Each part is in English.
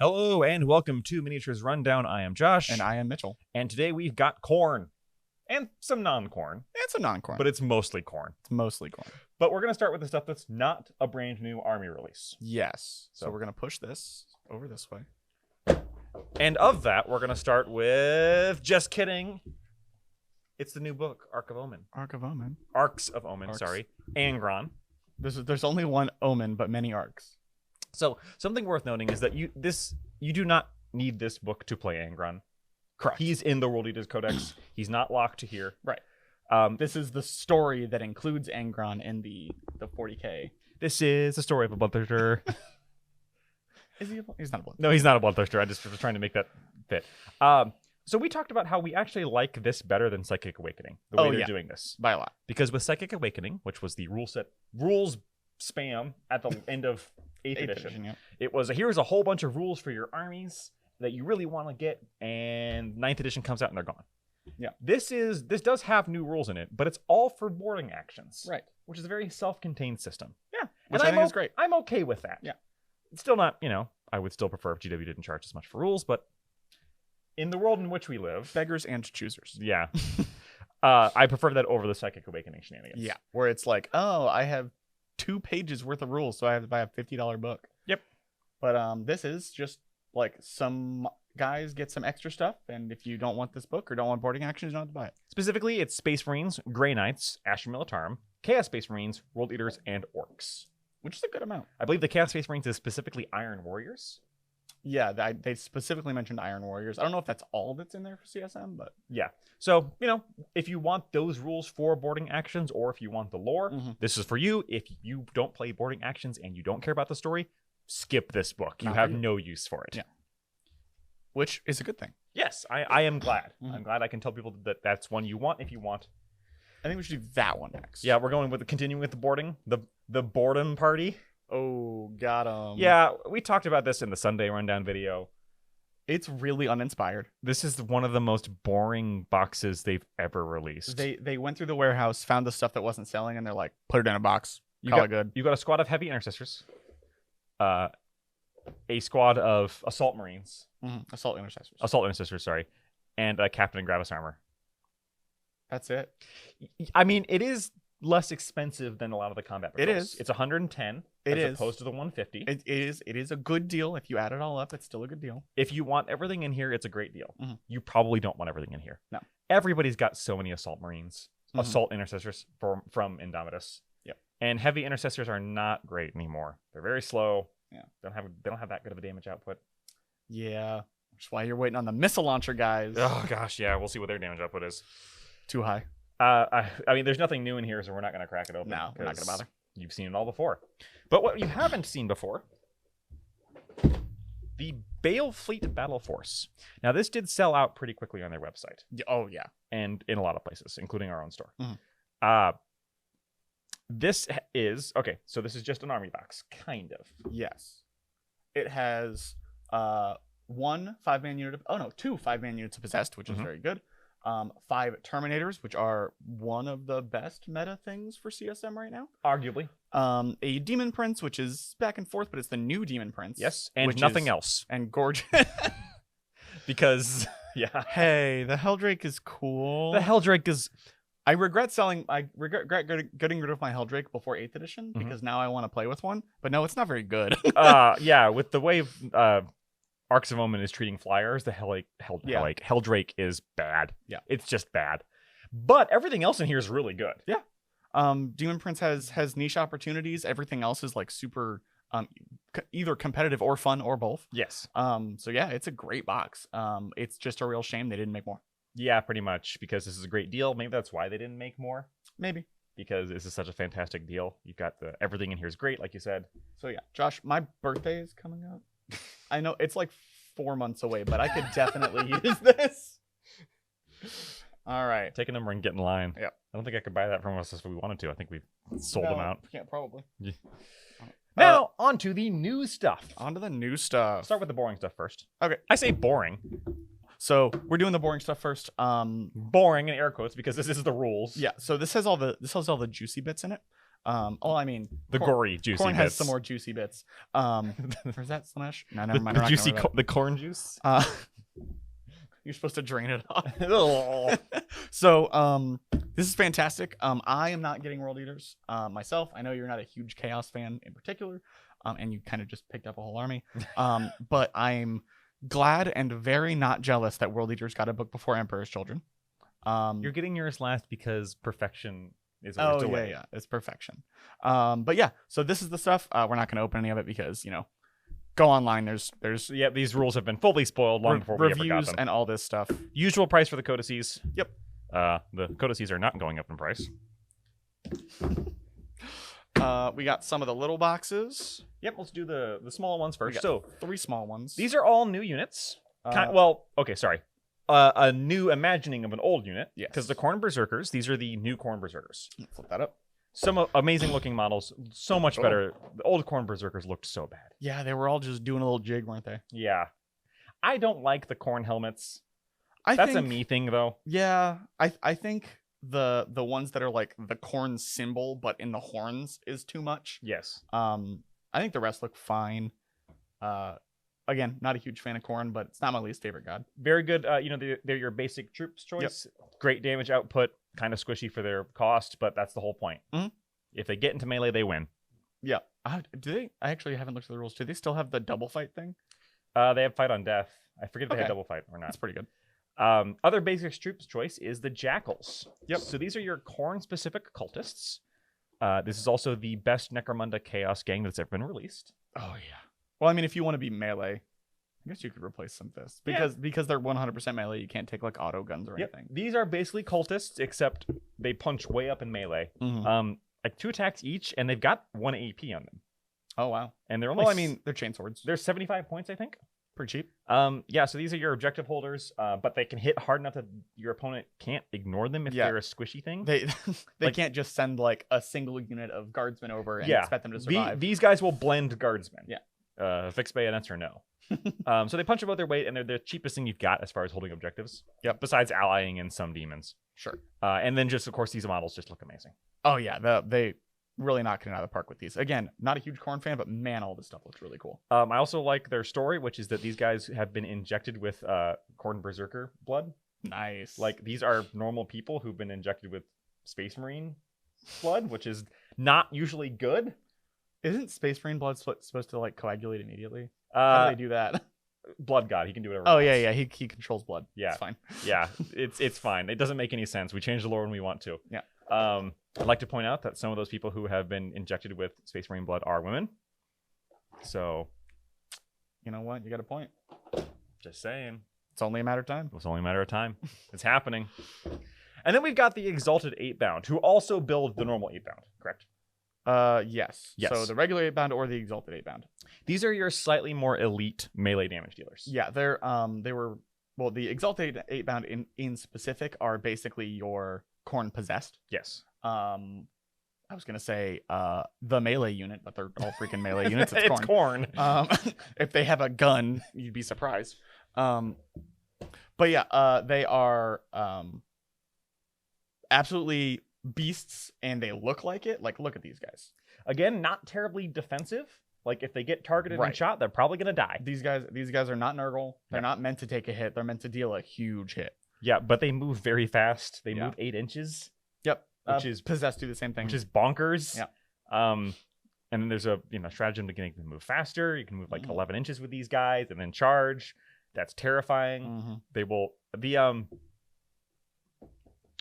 Hello and welcome to Miniatures Rundown. I am Josh. And I am Mitchell. And today we've got Khorne. And some non-Khorne. It's a non-Khorne. But it's mostly Khorne. It's mostly Khorne. But we're going to start with the stuff that's not a brand new army release. Yes. So we're going to push this over this way. And of that, we're going to start with... Just kidding. It's the new book, Arc of Omen. Arc of Omen. Arcs of Omen, sorry. Angron. There's only one Omen, but many arcs. So something worth noting is that you do not need this book to play Angron. Correct. He's in the World Eaters Codex. He's not locked to here. Right. This is the story that includes Angron in the 40K. This is the story of a bloodthirster. Is he? He's not a bloodthirster. No, he's not a bloodthirster. I just was trying to make that fit. So we talked about how we actually like this better than Psychic Awakening. The way they're doing this by a lot. Because with Psychic Awakening, which was the rules spam at the end of 8th edition. Yeah. It was here's a whole bunch of rules for your armies that you really want to get, and 9th edition comes out and they're gone. Yeah. This does have new rules in it, but it's all for boarding actions. Right. Which is a very self-contained system. Yeah. Which I think is great. I'm okay with that. Yeah. It's still not, I would still prefer if GW didn't charge as much for rules, but in the world in which we live, beggars and choosers. Yeah. I prefer that over the Psychic Awakening shenanigans. Yeah. Where it's like, oh, I have 2 pages worth of rules, so I have to buy a $50 book. Yep. But this is just like some guys get some extra stuff, and if you don't want this book or don't want boarding actions, you don't have to buy it. Specifically, it's Space Marines, Grey Knights, Asher Militarum, Chaos Space Marines, World Eaters, and Orcs. Which is a good amount. I believe the Chaos Space Marines is specifically Iron Warriors. Yeah, they specifically mentioned Iron Warriors. I don't know if that's all that's in there for CSM, but... Yeah. So, if you want those rules for boarding actions, or if you want the lore, this is for you. If you don't play boarding actions and you don't care about the story, skip this book. You have no use for it. Yeah. Which is a good thing. Yes, I am glad. I'm glad I can tell people that that's one you want if you want. I think we should do that one next. Yeah, we're going with continuing with the boarding. The boredom party. Oh, got him. Yeah, we talked about this in the Sunday Rundown video. It's really uninspired. This is one of the most boring boxes they've ever released. They went through the warehouse, found the stuff that wasn't selling, and they're like, put it in a box. Call it good. You got a squad of heavy intercessors, a squad of assault marines, assault intercessors, sorry, and a captain in Gravis armor. That's it. I mean, it is less expensive than a lot of the combat patrols. It is. It's 110 as opposed to the 150. It is a good deal. If you add it all up, it's still a good deal. If you want everything in here, it's a great deal. You probably don't want everything in here. No. Everybody's got so many assault marines, assault intercessors from Indomitus. Yep. And heavy intercessors are not great anymore. They're very slow. Yeah. They don't have that good of a damage output. Yeah. That's why you're waiting on the missile launcher guys. Oh gosh, yeah. We'll see what their damage output is. Too high. I mean, there's nothing new in here, so we're not going to crack it open. No, we're not going to bother. You've seen it all before. But what you haven't seen before, the Bale Fleet Battle Force. Now, this did sell out pretty quickly on their website. Oh, yeah. And in a lot of places, including our own store. This is, okay, so this is just an army box, kind of. Yes. It has 1 5-man unit, two 5-man units of Possessed, which is very good. 5 Terminators, which are one of the best meta things for CSM right now. Arguably. A Demon Prince, which is back and forth, but it's the new Demon Prince. Yes, and nothing else. And gorgeous. Because, yeah. Hey, the Helldrake is cool. The Helldrake is... I regret getting rid of my Helldrake before 8th edition, because now I want to play with one. But no, it's not very good. Yeah, with the way... Arcs of Omen is treating flyers, the Helldrake is bad. Yeah. It's just bad. But everything else in here is really good. Yeah. Demon Prince has niche opportunities. Everything else is like super either competitive or fun or both. Yes. So yeah, it's a great box. It's just a real shame they didn't make more. Yeah, pretty much, because this is a great deal. Maybe that's why they didn't make more. Maybe. Because this is such a fantastic deal. You've got everything in here is great, like you said. So yeah, Josh, my birthday is coming up. I know it's like 4 months away, but I could definitely use this. All right. Take a number and get in line. Yeah. I don't think I could buy that from us if we wanted to. I think we've sold them out. Yeah, probably. Yeah. Now, on to the new stuff. On to the new stuff. Start with the boring stuff first. Okay. I say boring. So we're doing the boring stuff first. Boring in air quotes because this is the rules. Yeah. So this has all the juicy bits in it. I mean, the gory juicy Khorne bits. has some more juicy bits. Or is that Slanesh? No, never mind. The corn juice. You're supposed to drain it off. So, this is fantastic. I am not getting World Eaters myself. I know you're not a huge Chaos fan in particular, and you kind of just picked up a whole army. But I'm glad and very not jealous that World Eaters got a book before Emperor's Children. You're getting yours last because perfection is always delayed. Yeah, it's perfection. But yeah, so this is the stuff. We're not going to open any of it because go online. There's these rules have been fully spoiled long before we ever got them. And all this stuff. Usual price for the codices. Yep. The codices are not going up in price. We got some of the little boxes. Yep, let's do the small ones first. So 3 small ones. These are all new units. A new imagining of an old unit. Yes. Because the Khorne Berserkers, these are the new Khorne Berserkers. Flip that up. Some amazing looking models, so much better. The old Khorne Berserkers looked so bad. Yeah, they were all just doing a little jig, weren't they? Yeah. I don't like the Khorne helmets. That's a me thing, though. Yeah, I think the ones that are like the Khorne symbol, but in the horns, is too much. Yes. I think the rest look fine. Again, not a huge fan of Khorne, but it's not my least favorite god. Very good. They're your basic troops choice. Yep. Great damage output. Kind of squishy for their cost, but that's the whole point. Mm-hmm. If they get into melee, they win. Yeah. Do they? I actually haven't looked at the rules. Do they still have the double fight thing? They have fight on death. I forget if they had double fight or not. That's pretty good. Other basic troops choice is the Jackals. Yep. So these are your Khorne-specific cultists. This is also the best Necromunda Chaos gang that's ever been released. Oh, yeah. Well, I mean, if you want to be melee, I guess you could replace some of this. Because they're 100% melee, you can't take, like, auto guns or anything. These are basically cultists, except they punch way up in melee. Mm-hmm. Like 2 attacks each, and they've got 1 AP on them. Oh, wow. And they're only... they're chain swords. They're 75 points, I think. Pretty cheap. So these are your objective holders, but they can hit hard enough that your opponent can't ignore them if they're a squishy thing. They can't just send like a single unit of guardsmen over and expect them to survive. These guys will blend guardsmen. Yeah. Fixed bayonets or no. So they punch above their weight, and they're the cheapest thing you've got as far as holding objectives. Yep. Besides allying in some demons. Sure. And then just, of course, these models just look amazing. Oh, yeah. They really knocking it out of the park with these. Again, not a huge Khorne fan, but man, all this stuff looks really cool. I also like their story, which is that these guys have been injected with Khorne Berserker blood. Nice. Like, these are normal people who've been injected with Space Marine blood, which is not usually good. Isn't Space Marine blood supposed to, like, coagulate immediately? How do they do that? Blood God. He can do whatever. Oh, yeah. He controls blood. Yeah. It's fine. Yeah. It's fine. It doesn't make any sense. We change the lore when we want to. Yeah. I'd like to point out that some of those people who have been injected with Space Marine blood are women. So, you know what? You got a point. Just saying. It's only a matter of time. It's only a matter of time. It's happening. And then we've got the Exalted 8-bound, who also build the normal 8-bound, correct? Yes. Yes. So the regular 8-bound or the Exalted 8-bound. These are your slightly more elite melee damage dealers. Yeah, the Exalted 8-bound in specific are basically your Khorne possessed. Yes. I was gonna say the melee unit, but they're all freaking melee units. It's Khorne. If they have a gun, you'd be surprised. But yeah, they are absolutely beasts, and they look like it. Like, look at these guys. Again, not terribly defensive. Like, if they get targeted and shot, they're probably gonna die. These guys are not Nurgle. They're not meant to take a hit. They're meant to deal a huge hit. Yeah, but they move very fast. They move 8 inches. Yep. Which is possessed do the same thing. Which is bonkers. Yeah. And then there's a stratagem to get them to move faster. You can move like 11 inches with these guys and then charge. That's terrifying. Mm-hmm. They will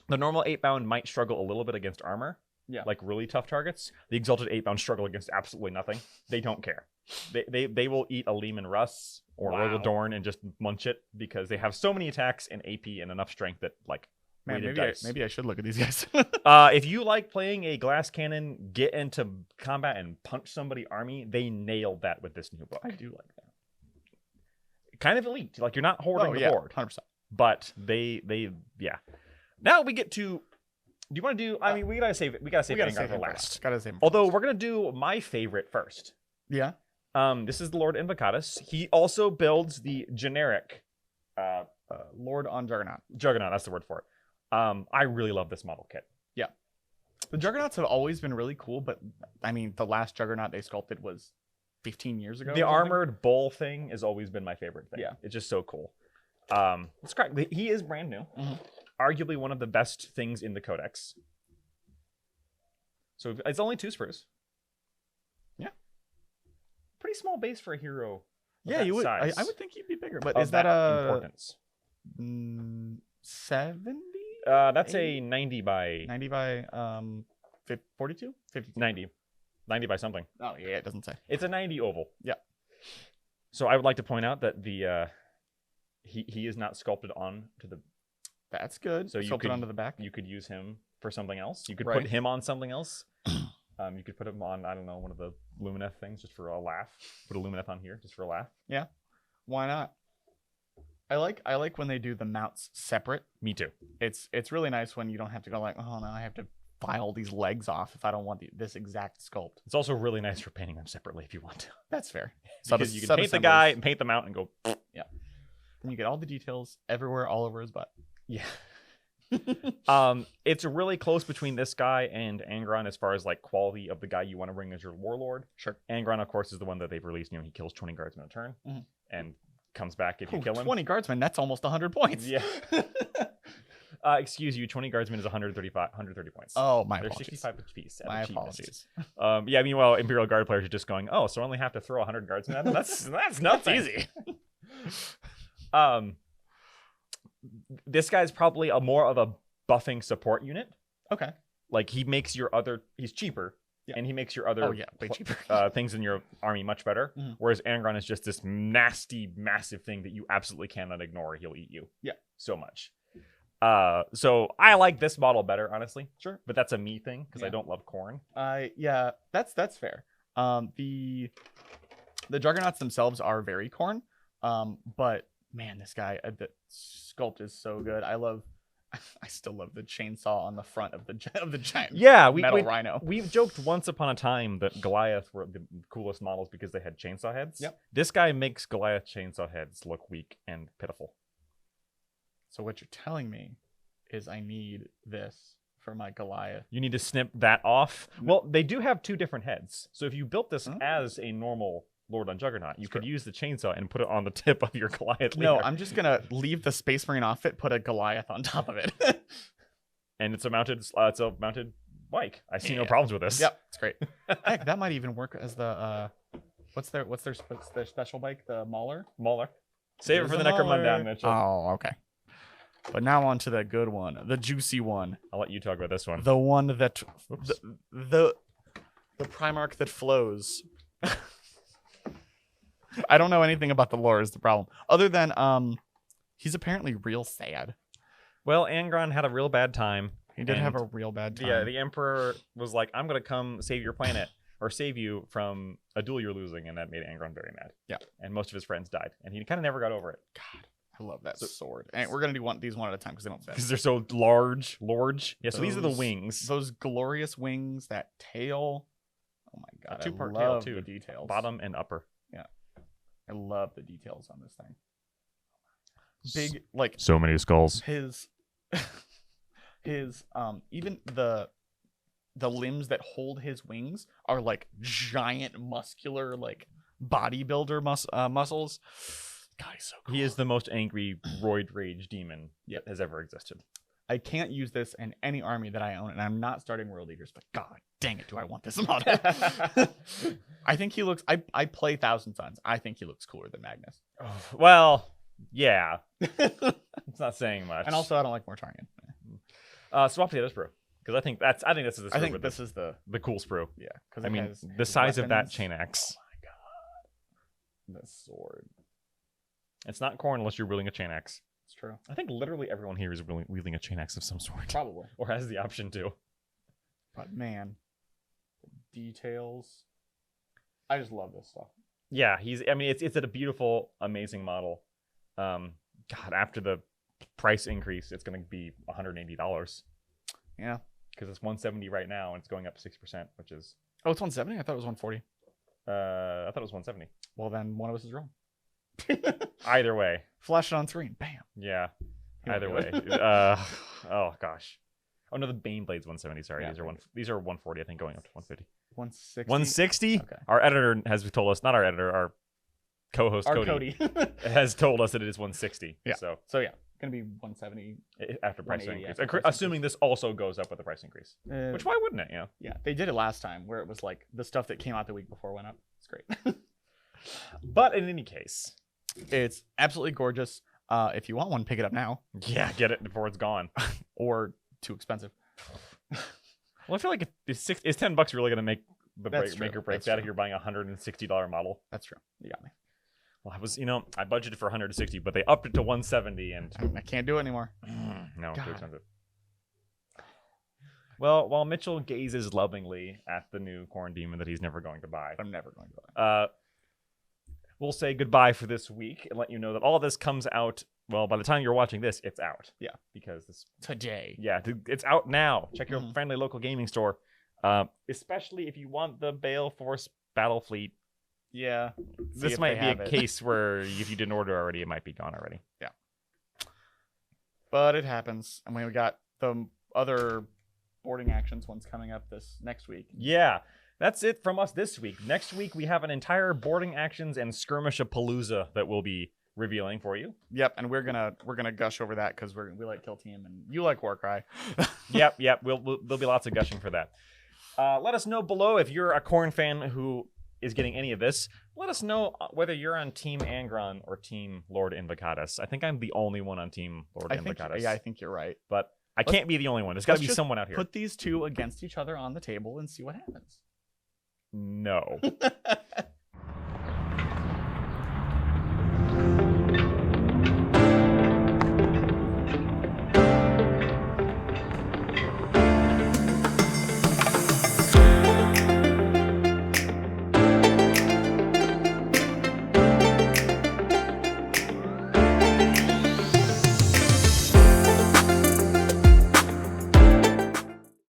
the normal 8-bound might struggle a little bit against armor. Yeah. Like really tough targets. The Exalted 8-bound struggle against absolutely nothing. They don't care. They will eat a Leman Russ or Royal Dorn and just munch it because they have so many attacks and AP and enough strength that like maybe I should look at these guys. If you like playing a glass cannon, get into combat and punch somebody army, they nailed that with this new book. I do like that. Kind of elite. Like, you're not hoarding the board. 100%. But they Now we get to... Do you want to do... I mean, we gotta save it. We gotta save it for last. Although, we're gonna do my favorite first. Yeah. This is the Lord Invocatus. He also builds the generic... Lord on Juggernaut. Juggernaut, that's the word for it. I really love this model kit. Yeah. The Juggernauts have always been really cool, but I mean, the last Juggernaut they sculpted was 15 years ago. The armored bull thing has always been my favorite thing. Yeah. It's just so cool. It's correct. He is brand new. Arguably one of the best things in the Codex. So it's only 2 sprues. Yeah. Pretty small base for a hero. Yeah, you would. Size. I would think he'd be bigger, but is that a importance? 70? That's a 90 by 90 by 42? 50. 90 by something. Oh yeah, it doesn't say. It's a 90 oval. Yeah. So I would like to point out that the he is not sculpted on to the. That's good. So you sculpted could onto the back. You could use him for something else. You could Right. put him on something else. You could put him on, I don't know, one of the Lumineth things just for a laugh. Put a Lumineth on here just for a laugh. Yeah. Why not? I like when they do the mounts separate. Me too. It's really nice when you don't have to go like, oh no, I have to file these legs off if I don't want this exact sculpt. It's also really nice for painting them separately if you want to. That's fair. Because you can paint the guy and paint them out and go. Yeah. And you get all the details everywhere, all over his butt. Yeah. It's really close between this guy and Angron as far as like quality of the guy you want to bring as your warlord. Sure. Angron, of course, is the one that they've released. You know, he kills 20 guardsmen a turn and comes back if you kill him. 20 guardsmen, that's almost 100 points. Yeah. Excuse you, 20 guardsmen is 130 points. Oh, my They're apologies. 65 apiece. My apologies. Yeah, meanwhile, Imperial Guard players are just going, oh, so I only have to throw 100 guardsmen at them? That's nothing. Easy. This guy's probably more of a buffing support unit. Okay. Like he's cheaper. Yeah. And he makes your other way cheaper. things in your army much better. Whereas Angron is just this nasty, massive thing that you absolutely cannot ignore. He'll eat you. Yeah. So much. So I like this model better, honestly. Sure. But that's a me thing because I don't love Khorne. Yeah, that's fair. The Juggernauts themselves are very Khorne. But man, this guy, the sculpt is so good. I still love the chainsaw on the front of the giant metal rhino. We've joked once upon a time that Goliath were the coolest models because they had chainsaw heads. Yep. This guy makes Goliath chainsaw heads look weak and pitiful. So what you're telling me is I need this for my Goliath. You need to snip that off. Well, they do have 2 different heads. So if you built this as a normal Lord on Juggernaut, you could use the chainsaw and put it on the tip of your Goliath leader. No, I'm just gonna leave the Space Marine outfit, put a Goliath on top of it. And it's a mounted bike. I see no problems with this. Yep, it's great. Heck, that might even work as the what's their special bike? The Mauler? Mauler. Save it for the Necromunda, Mitchell. Oh, okay. But now on to the good one, the juicy one. I'll let you talk about this one. The one that the Primarch that flows. I don't know anything about the lore is the problem. Other than he's apparently real sad. Well, Angron had a real bad time. He did have a real bad time. Yeah, the Emperor was like, I'm going to come save your planet or save you from a duel you're losing. And that made Angron very mad. Yeah. And most of his friends died. And he kind of never got over it. God, I love that sword. And we're going to do these one at a time because they don't fit. Because they're so large. Yeah, so these are the wings. Those glorious wings, that tail. Oh my God. A 2-part tail, too. The details. Bottom and upper. Yeah. I love the details on this thing. Big, like... So many skulls. His even the limbs that hold his wings are like giant muscular, like bodybuilder muscles. God, he's so cool. He is the most angry roid rage demon that has ever existed. I can't use this in any army that I own, and I'm not starting World Eaters, but God dang it, do I want this model. I think he looks... I play Thousand Suns. I think he looks cooler than Magnus. Oh, well, yeah. It's not saying much. And also, I don't like Mortarion. Swap the other sprue. Because I think this is the sprue. I think this is the cool sprue. Yeah. I mean, the size of that chain axe. Oh my God. The sword. It's not Khorne unless you're wielding a chain axe. It's true. I think literally everyone here is wielding a chain axe of some sort. Probably. Or has the option to. But man, the details. I just love this stuff. Yeah, it's a beautiful, amazing model. God, after the price increase, it's going to be $180. Yeah. Because it's $170 right now, and it's going up 6%, which is... Oh, it's $170? I thought it was $140. I thought it was $170. Well, then one of us is wrong. Either way. Flash it on screen. Bam. Yeah. Either way. Oh, gosh. Oh no, the Baneblade's 170. Sorry, Yeah, these are 140. I think going up to 150. 160. 160. Okay. Our editor has told us, not our editor, our co-host Cody has told us that it is 160. Yeah. So yeah, gonna be 170 after price increase. after price Assuming this also goes up with the price increase. increase. Which why wouldn't it? You know. Yeah, they did it last time where it was like the stuff that came out the week before went up. It's great. But in any case, it's absolutely gorgeous. If you want one, pick it up now. Yeah, get it before it's gone. Or too expensive. Well, I feel like is $10 really going to make the make or break That's that true. if you're buying a $160 model? That's true. You got me. Well, I budgeted for 160, but they upped it to 170, and I can't do it anymore. no, God. too expensive. Well, while Mitchell gazes lovingly at the new Khorne demon that he's never going to buy, I'm never going to buy. We'll say goodbye for this week and let you know that all of this comes out. Well, by the time you're watching this, it's out. Yeah. Because this Today. Yeah, it's out now. Check your friendly local gaming store. Especially if you want the Bale Force Battle Fleet. Yeah. This might be a case where if you didn't order already, it might be gone already. Yeah. But it happens. I mean, we got the other boarding actions ones coming up this next week. Yeah. That's it from us this week. Next week, we have an entire boarding actions and skirmish-a-palooza that we'll be revealing for you. Yep, and we're gonna gush over that because we like Kill Team and you like Warcry. Yep. There'll be lots of gushing for that. Let us know below if you're a Khorne fan who is getting any of this. Let us know whether you're on Team Angron or Team Lord Invocatus. I think I'm the only one on Team Lord Invocatus. Yeah, I think you're right. But I can't be the only one. There's got to be just someone out here. Put these two against each other on the table and see what happens. No.